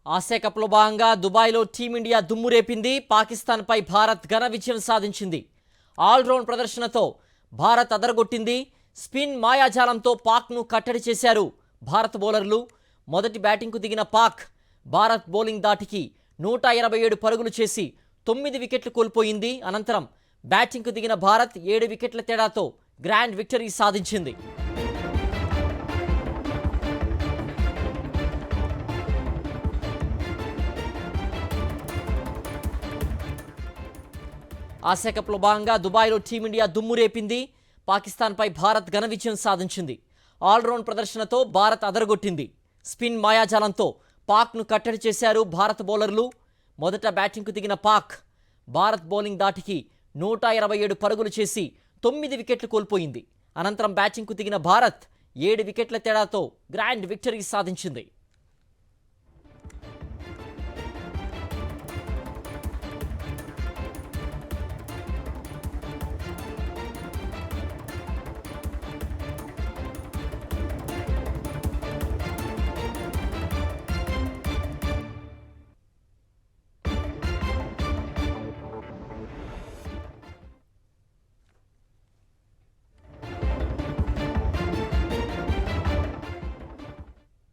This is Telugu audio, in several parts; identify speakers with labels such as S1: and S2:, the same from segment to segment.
S1: ఆసియా కప్లో భాగంగా దుబాయ్లో టీమిండియా దుమ్మురేపింది. పాకిస్తాన్పై భారత్ ఘన విజయం సాధించింది. ఆల్రౌండ్ ప్రదర్శనతో భారత్ అదరగొట్టింది. స్పిన్ మాయాజాలంతో పాక్ను కట్టడి చేశారు భారత్ బౌలర్లు. మొదటి బ్యాటింగ్కు దిగిన పాక్ భారత్ బౌలింగ్ దాటికి 127 పరుగులు చేసి 9 వికెట్లు కోల్పోయింది. అనంతరం బ్యాటింగ్కు దిగిన భారత్ 7 వికెట్ల తేడాతో గ్రాండ్ విక్టరీ సాధించింది. ఆసియా కప్లో భాగంగా దుబాయ్లో టీమిండియా దుమ్మురేపింది. పాకిస్తాన్పై భారత్ ఘన విజయం సాధించింది. ఆల్రౌండ్ ప్రదర్శనతో భారత్ అదరగొట్టింది. స్పిన్ మాయాజాలంతో పాక్ను కట్టడి చేశారు భారత బౌలర్లు. మొదట బ్యాటింగ్కు దిగిన పాక్ భారత్ బౌలింగ్ దాటికి 127 పరుగులు చేసి 9 వికెట్లు కోల్పోయింది. అనంతరం బ్యాటింగ్కు దిగిన భారత్ 7 వికెట్ల తేడాతో గ్రాండ్ విక్టరీ సాధించింది.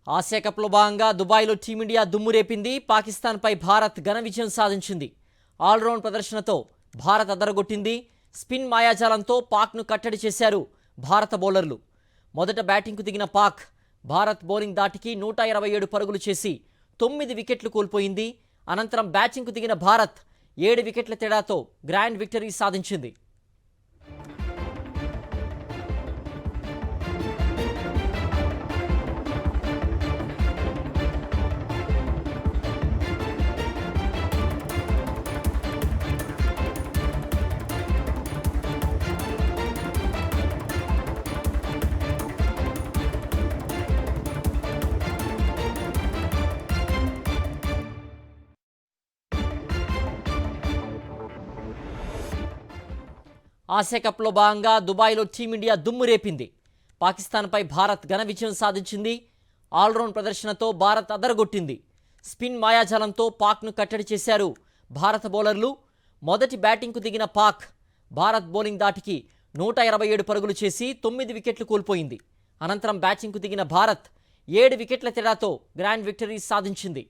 S1: ఆసియా కప్లో భాగంగా దుబాయ్లో టీమిండియా దుమ్మురేపింది. పాకిస్తాన్పై భారత్ ఘన విజయం సాధించింది. ఆల్రౌండ్ ప్రదర్శనతో భారత్ అదరగొట్టింది. స్పిన్ మాయాజాలంతో పాక్ను కట్టడి చేశారు భారత బౌలర్లు. మొదట బ్యాటింగ్కు దిగిన పాక్ భారత్ బౌలింగ్ దాటికి 127 పరుగులు చేసి 9 వికెట్లు కోల్పోయింది. అనంతరం బ్యాటింగ్కు దిగిన భారత్ 7 వికెట్ల తేడాతో గ్రాండ్ విక్టరీ సాధించింది. ఆసియా కప్లో భాగంగా దుబాయ్లో టీమిండియా దుమ్మురేపింది. పాకిస్తాన్పై భారత్ ఘన విజయం సాధించింది. ఆల్రౌండ్ ప్రదర్శనతో భారత్ అదరగొట్టింది. స్పిన్ మాయాజాలంతో పాక్ను కట్టడి చేశారు భారత బౌలర్లు. మొదటి బ్యాటింగ్కు దిగిన పాక్ భారత్ బౌలింగ్ దాటికి 127 పరుగులు చేసి 9 వికెట్లు కోల్పోయింది. అనంతరం బ్యాటింగ్కు దిగిన భారత్ 7 వికెట్ల తేడాతో గ్రాండ్ విక్టరీ సాధించింది.